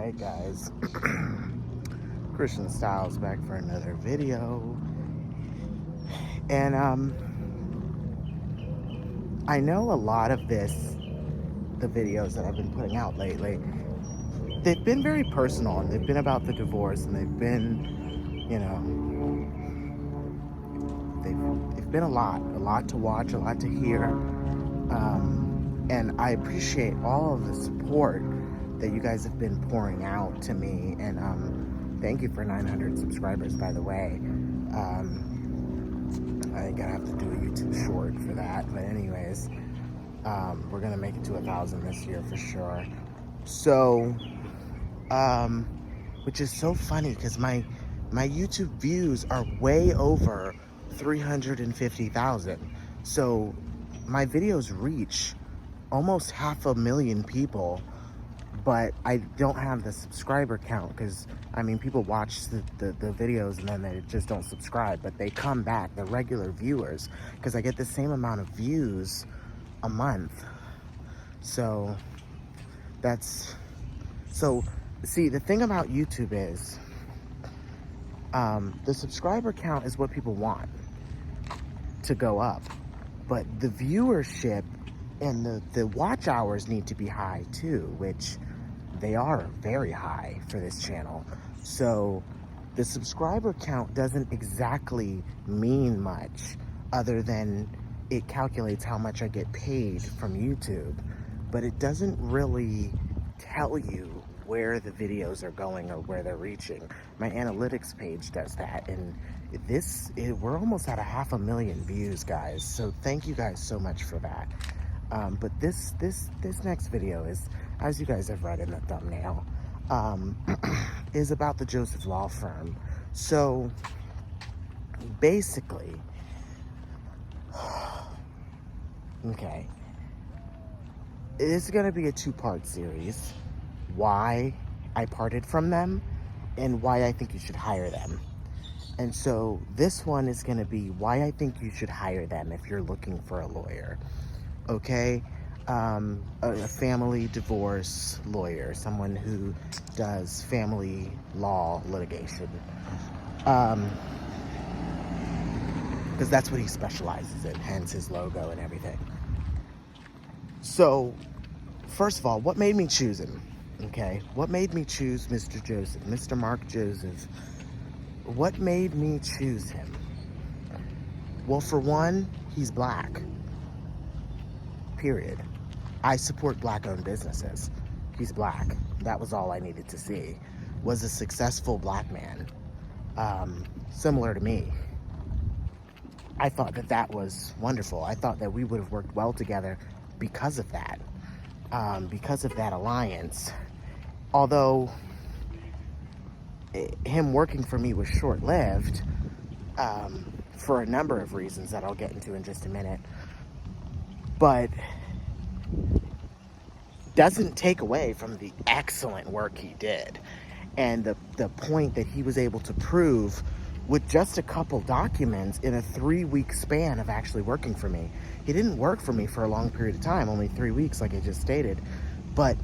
Alright guys, Christian Styles back for another video. And I know a lot of the videos that I've been putting out lately, they've been very personal, and they've been about the divorce, and they've been, you know, they've been a lot to watch, a lot to hear. And I appreciate all of the support that you guys have been pouring out to me, and thank you for 900 subscribers, by the way. I think I have to do a YouTube short for that, but anyways, we're gonna make it to 1,000 this year for sure. So, which is so funny because my YouTube views are way over 350,000. So my videos reach almost 500,000 people, but I don't have the subscriber count because, I mean, people watch the videos and then they just don't subscribe, but they come back, the regular viewers, because I get the same amount of views a month. So see, the thing about YouTube is the subscriber count is what people want to go up, but the viewership and the watch hours need to be high too, which they are very high for this channel. So the subscriber count doesn't exactly mean much other than it calculates how much I get paid from YouTube, but it doesn't really tell you where the videos are going or where they're reaching. My analytics page does that, and we're almost at 500,000 views, guys. So thank you guys so much for that. But this next video is, as you guys have read in the thumbnail, is about the Joseph Law Firm. So basically, okay, it's gonna be a two-part series: why I parted from them and why I think you should hire them. And so this one is gonna be why I think you should hire them if you're looking for a lawyer. Okay, a family divorce lawyer, someone who does family law litigation, because that's what he specializes in, hence his logo and everything. So first of all, what made me choose him? Okay, what made me choose Mr. Joseph, Mr. Mark Joseph? What made me choose him? Well, for one, he's black. Period. I support black-owned businesses. He's black. That was all I needed to see. Was a successful black man, similar to me. I thought that was wonderful. I thought that we would have worked well together because of that alliance. Although him working for me was short-lived, for a number of reasons that I'll get into in just a minute. But doesn't take away from the excellent work he did and the point that he was able to prove with just a couple documents in a 3-week span of actually working for me. He didn't work for me for a long period of time, only 3 weeks like I just stated, but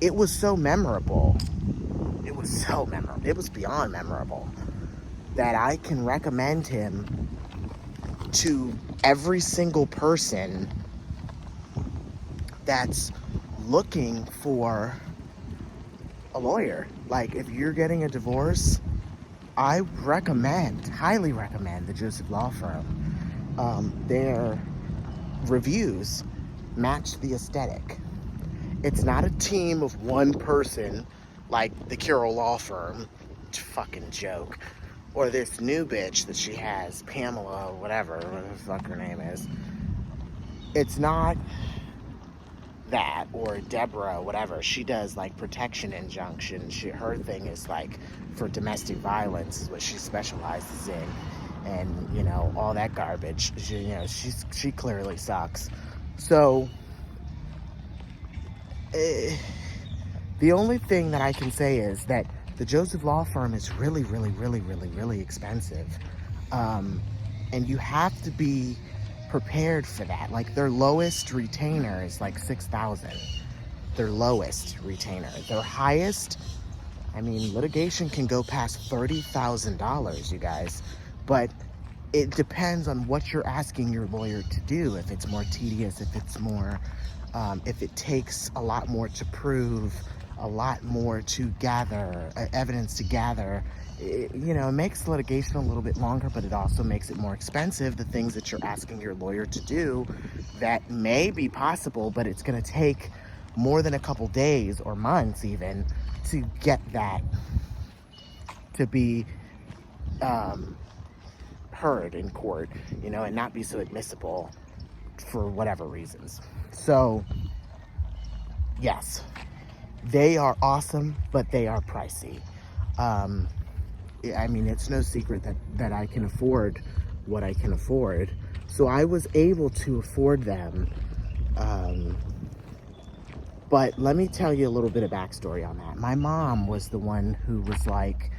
it was so memorable. It was so memorable. It was beyond memorable that I can recommend him to every single person that's looking for a lawyer. Like, if you're getting a divorce, I highly recommend the Joseph Law Firm. Their reviews match the aesthetic. It's not a team of one person like the Carroll Law Firm, fucking joke, or this new bitch that she has, Pamela, whatever the fuck her name is. It's not that, or Deborah, whatever. She does like protection injunction. Her thing is like for domestic violence is what she specializes in, and you know, all that garbage. She clearly sucks. So the only thing that I can say is that the Joseph Law Firm is really, really, really, really, really expensive, and you have to be prepared for that. Like, their lowest retainer is like $6,000. Their lowest retainer. Their highest I mean, litigation can go past $30,000, you guys, but it depends on what you're asking your lawyer to do. If it's more tedious, if it's more, if it takes a lot more to prove, a lot more to gather, evidence to gather, it makes litigation a little bit longer, but it also makes it more expensive. The things that you're asking your lawyer to do that may be possible, but it's going to take more than a couple days or months even to get that to be heard in court, and not be so admissible for whatever reasons. So, yes, they are awesome, but they are pricey. I mean, it's no secret that I can afford what I can afford. So I was able to afford them. But let me tell you a little bit of backstory on that. My mom was the one who was like,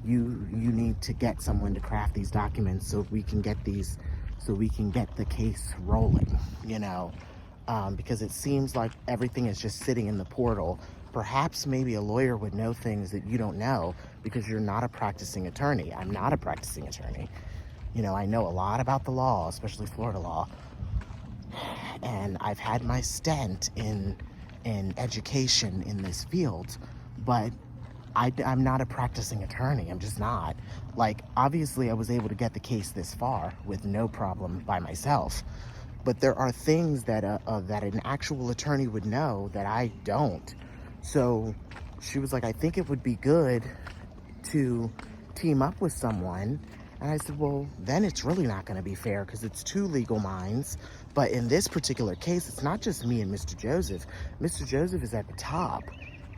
you need to get someone to craft these documents so we can get the case rolling, because it seems like everything is just sitting in the portal. Perhaps maybe a lawyer would know things that you don't know because you're not a practicing attorney. I'm not a practicing attorney. I know a lot about the law, especially Florida law. And I've had my stint in education in this field, but I'm not a practicing attorney. I'm just not. Like, obviously, I was able to get the case this far with no problem by myself. But there are things that that an actual attorney would know that I don't. So she was like, I think it would be good to team up with someone. And I said, well, then it's really not going to be fair because it's two legal minds. But in this particular case, it's not just me and Mr. Joseph. Mr. Joseph is at the top.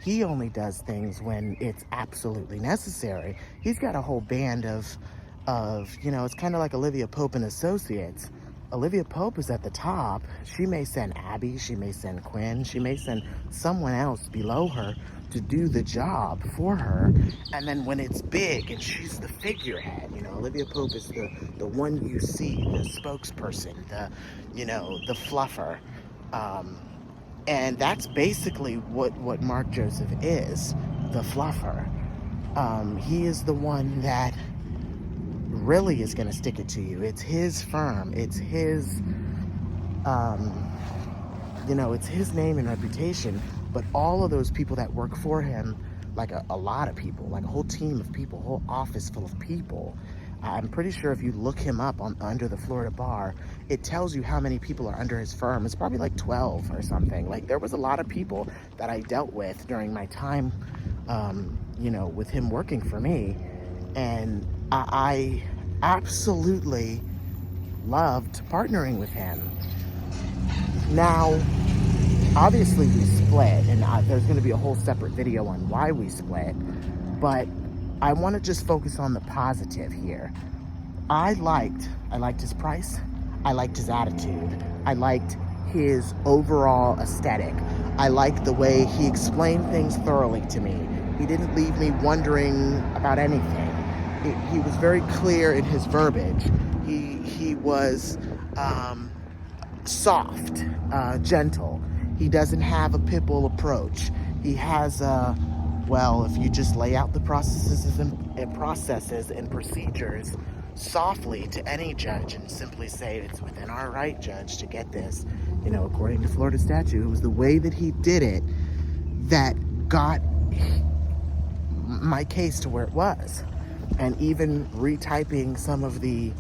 He only does things when it's absolutely necessary. He's got a whole band of it's kind of like Olivia Pope and Associates. Olivia Pope is at the top. She may send Abby, she may send Quinn, she may send someone else below her to do the job for her. And then when it's big and she's the figurehead, Olivia Pope is the one you see, the spokesperson, the fluffer. And that's basically what Mark Joseph is, the fluffer. He is the one that really is going to stick it to you. It's his firm. It's his, it's his name and reputation. But all of those people that work for him, like a lot of people, like a whole team of people, a whole office full of people. I'm pretty sure if you look him up under the Florida bar, it tells you how many people are under his firm. It's probably like 12 or something. Like, there was a lot of people that I dealt with during my time, with him working for me. And I absolutely loved partnering with him. Now, obviously we split, and there's going to be a whole separate video on why we split, but I want to just focus on the positive here. I liked his price. I liked his attitude. I liked his overall aesthetic. I liked the way he explained things thoroughly to me. He didn't leave me wondering about anything. He was very clear in his verbiage. He was soft, gentle. He doesn't have a pit bull approach. He has if you just lay out the processes and procedures softly to any judge and simply say it's within our right, judge, to get this, according to Florida statute, it was the way that he did it that got my case to where it was. And even retyping some of the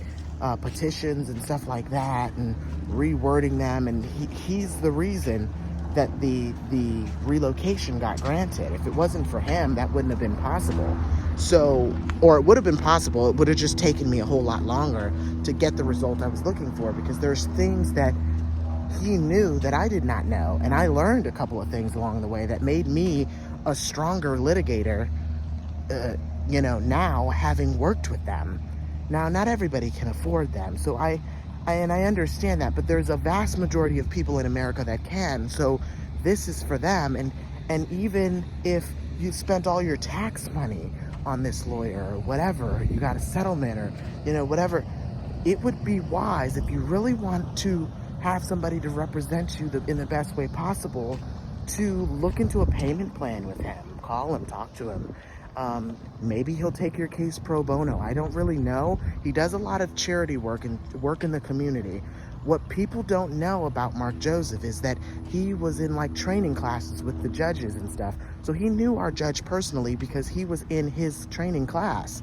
petitions and stuff like that and rewording them, and he's the reason that the relocation got granted. If it wasn't for him, that wouldn't have been possible. So, or it would have been possible, it would have just taken me a whole lot longer to get the result I was looking for, because there's things that he knew that I did not know. And I learned a couple of things along the way that made me a stronger litigator, now having worked with them. Now, not everybody can afford them. So I understand that, but there's a vast majority of people in America that can. So this is for them. And even if you spent all your tax money on this lawyer or whatever, you got a settlement or, whatever, it would be wise, if you really want to have somebody to represent you in the best way possible, to look into a payment plan with him. Call him, talk to him, Maybe he'll take your case pro bono. I don't really know. He does a lot of charity work and work in the community. What people don't know about Mark Joseph is that he was in like training classes with the judges and stuff. So he knew our judge personally because he was in his training class.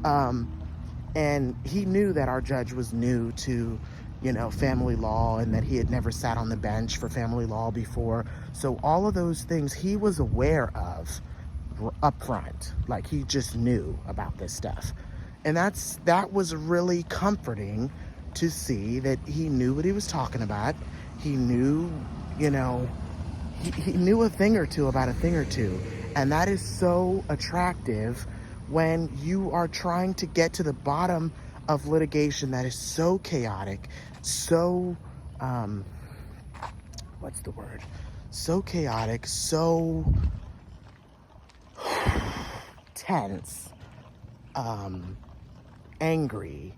And he knew that our judge was new to, you know, family law, and that he had never sat on the bench for family law before. So all of those things he was aware of up front. Like, he just knew about this stuff. And that was really comforting to see that he knew what he was talking about. He knew, you know, he knew a thing or two about a thing or two. And that is so attractive when you are trying to get to the bottom of litigation that is so chaotic, so, what's the word? So chaotic, so tense, angry.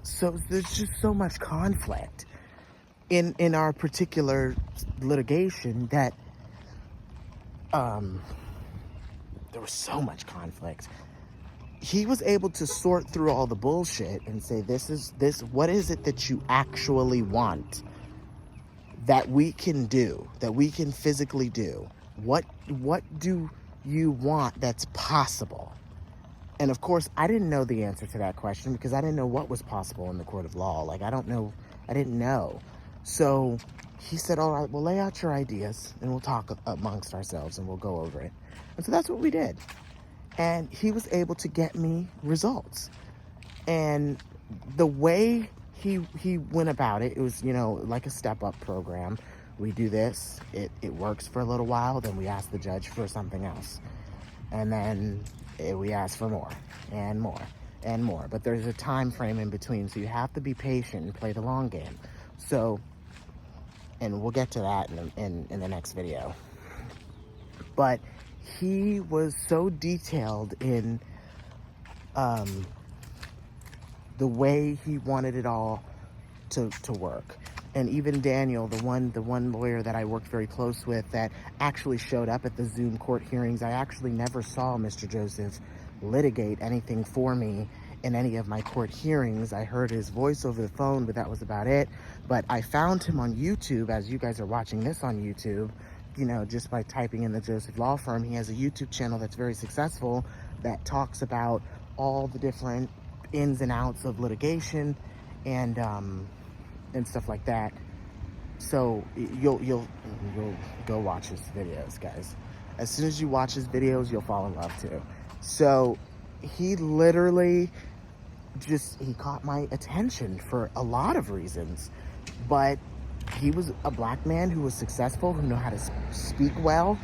So there's just so much conflict in our particular litigation that there was so much conflict. He was able to sort through all the bullshit and say, what is it that you actually want that we can do, that we can physically do? What do you want that's possible? And of course, I didn't know the answer to that question because I didn't know what was possible in the court of law. Like, I didn't know. So he said, all right, well, lay out your ideas and we'll talk amongst ourselves and we'll go over it. And so that's what we did. And he was able to get me results. And the way he went about it, it was, you know, like a step-up program. We do this, it works for a little while, then we ask the judge for something else. And then we ask for more and more and more. But there's a time frame in between, so you have to be patient and play the long game. So, and we'll get to that in the next video. But he was so detailed in the way he wanted it all to work. And even Daniel, the one lawyer that I worked very close with that actually showed up at the Zoom court hearings, I actually never saw Mr. Joseph litigate anything for me in any of my court hearings. I heard his voice over the phone, but that was about it. But I found him on YouTube, as you guys are watching this on YouTube, you know, just by typing in the Joseph Law Firm. He has a YouTube channel that's very successful that talks about all the different ins and outs of litigation and stuff like that. So you'll go watch his videos, guys. As soon as you watch his videos, you'll fall in love too. So he literally he caught my attention for a lot of reasons, but he was a black man who was successful, who knew how to speak well.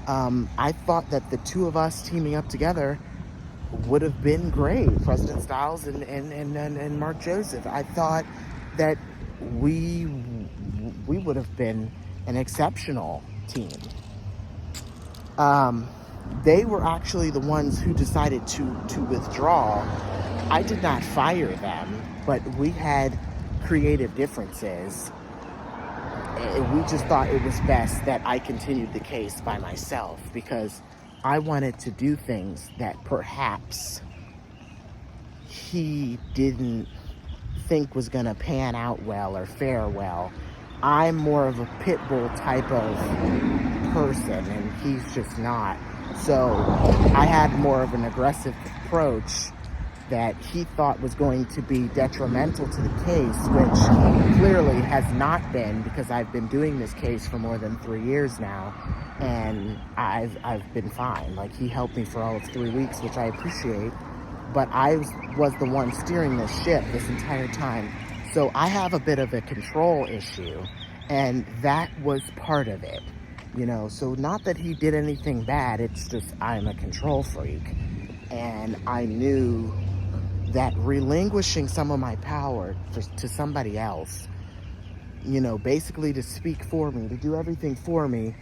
I thought that the two of us teaming up together would have been great, President Stiles and Mark Joseph. I thought that we would have been an exceptional team. They were actually the ones who decided to withdraw. I did not fire them, but we had creative differences. We just thought it was best that I continued the case by myself because I wanted to do things that perhaps he didn't think was going to pan out well or fare well. I'm more of a pit bull type of person, and he's just not. So I had more of an aggressive approach that he thought was going to be detrimental to the case, which clearly has not been, because I've been doing this case for more than 3 years now, and I've been fine. Like, he helped me for all of 3 weeks, which I appreciate, but I was the one steering this ship this entire time. So I have a bit of a control issue, and that was part of it, you know. So not that he did anything bad, it's just I'm a control freak, and I knew that relinquishing some of my power to somebody else, you know, basically to speak for me, to do everything for me,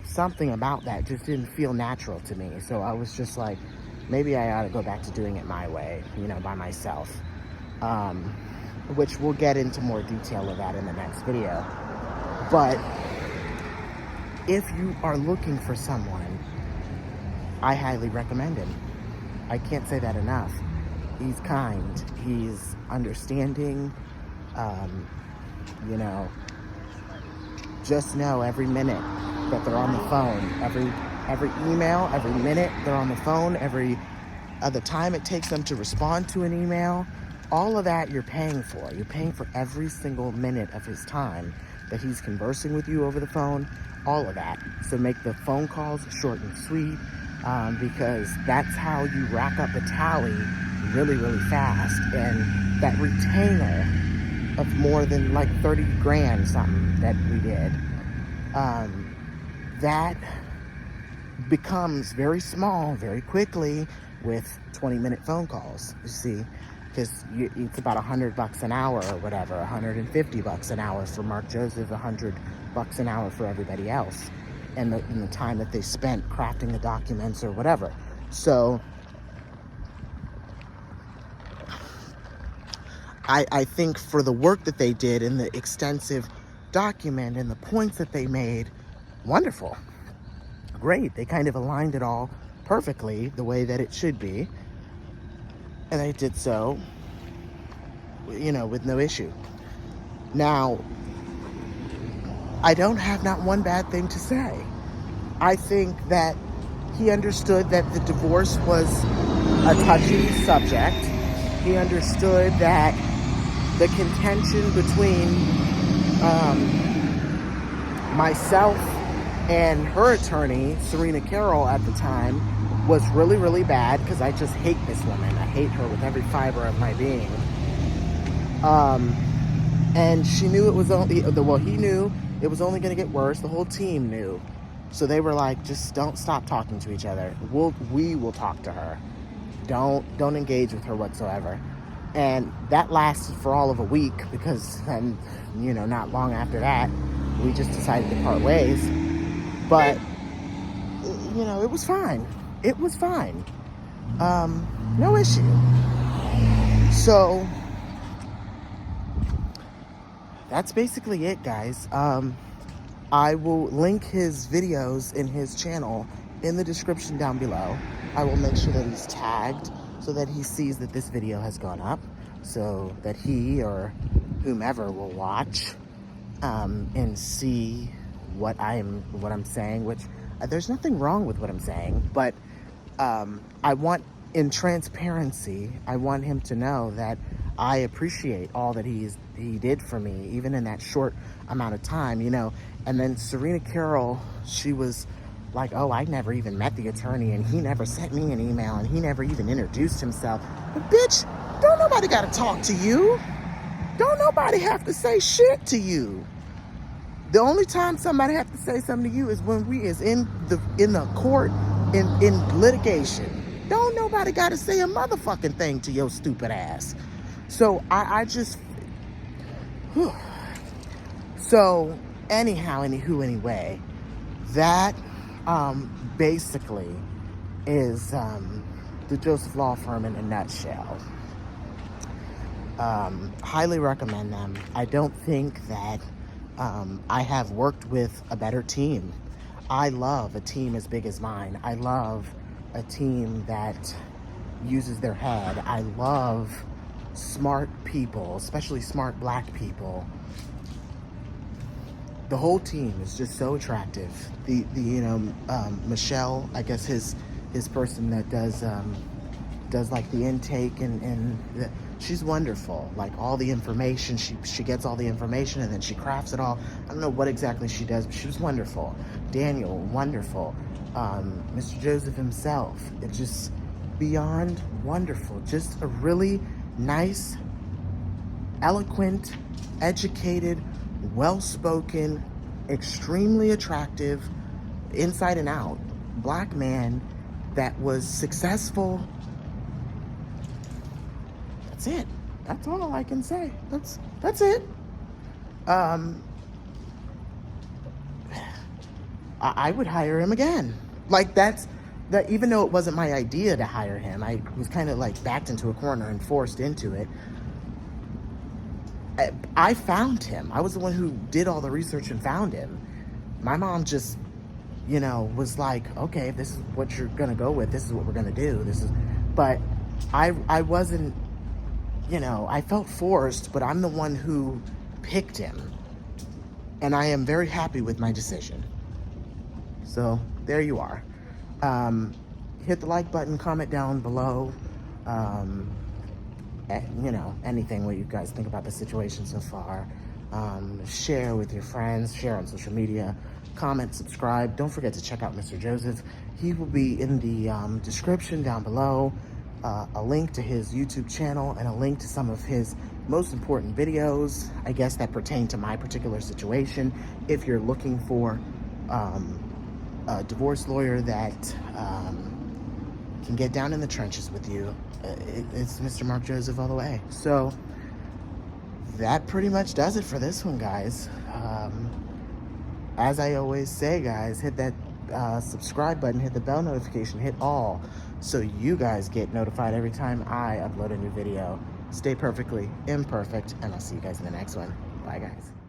something about that just didn't feel natural to me. So I was just like, maybe I ought to go back to doing it my way, you know, by myself. Which we'll get into more detail of that in the next video. But if you are looking for someone I highly recommend him. I can't say that enough. He's kind. He's understanding. Um, you know, just know every minute that they're on the phone, every email, every minute they're on the phone, every the time it takes them to respond to an email, all of that you're paying for. You're paying for every single minute of his time that he's conversing with you over the phone, all of that. So make the phone calls short and sweet, because that's how you rack up a tally really, really fast. And that retainer of more than like 30 grand something that we did, that becomes very small very quickly with 20-minute phone calls, you see, because it's about $100 an hour or whatever, $150 an hour for Mark Joseph, $100 an hour for everybody else, and the time that they spent crafting the documents or whatever. So I think for the work that they did and the extensive document and the points that they made, wonderful, great. They kind of aligned it all perfectly the way that it should be, and they did so, you know, with no issue. Now, I don't have not one bad thing to say. I think that he understood that the divorce was a touchy subject. He understood that the contention between myself and her attorney, Serena Carroll, at the time, was really, really bad, because I just hate this woman. I hate her with every fiber of my being. And she knew it was only, well, he knew it was only going to get worse. The whole team knew. So they were like, just don't stop talking to each other. We will talk to her. Don't engage with her whatsoever. And that lasted for all of a week, because then, you know, not long after that, we just decided to part ways. But, you know, it was fine. It was fine. No issue. So that's basically it, guys. I will link his videos in his channel in the description down below. I will make sure that he's tagged so that he sees that this video has gone up, so that he or whomever will watch and see what I'm saying, which there's nothing wrong with what I'm saying, but I want, in transparency, I want him to know that I appreciate all that he did for me, even in that short amount of time, you know. And then Serena Carroll, she was like, oh, I never even met the attorney, and he never sent me an email, and he never even introduced himself. But bitch, don't nobody gotta talk to you. Don't nobody have to say shit to you. The only time somebody have to say something to you is when we is in the court, in litigation. Don't nobody gotta say a motherfucking thing to your stupid ass. So I just, whew. So anyhow, anyway, that basically is the Joseph Law Firm in a nutshell. Highly recommend them. I don't think that I have worked with a better team. I love a team as big as mine. I love a team that uses their head. I love smart people, especially smart black people. The whole team is just so attractive. The Michelle, I guess his person that does like the intake and she's wonderful. Like all the information, she gets all the information and then she crafts it all. I don't know what exactly she does, but she was wonderful. Daniel, wonderful. Mr. Joseph himself, it's just beyond wonderful. Just a really nice, eloquent, educated, well-spoken, extremely attractive, inside and out, black man that was successful. That's it. That's all I can say. That's it. I would hire him again. Like that. Even though it wasn't my idea to hire him, I was kind of like backed into a corner and forced into it. I found him. I was the one who did all the research and found him. My mom just you know, was like, okay, if this is what you're gonna go with, this is what we're gonna do. But I wasn't, you know, I felt forced, but I'm the one who picked him. And I am very happy with my decision. So there you are. Hit the like button, comment down below. You know, anything what you guys think about the situation so far. Share with your friends, share on social media, comment, subscribe. Don't forget to check out Mr. Joseph. He will be in the description down below. A link to his YouTube channel and a link to some of his most important videos, I guess, that pertain to my particular situation. If you're looking for a divorce lawyer that can get down in the trenches with you, it's Mr. Mark Joseph all the way. So that pretty much does it for this one, guys. As I always say, guys, hit that subscribe button, hit the bell notification, hit all, so you guys get notified every time I upload a new video. Stay perfectly imperfect, and I'll see you guys in the next one. Bye, guys.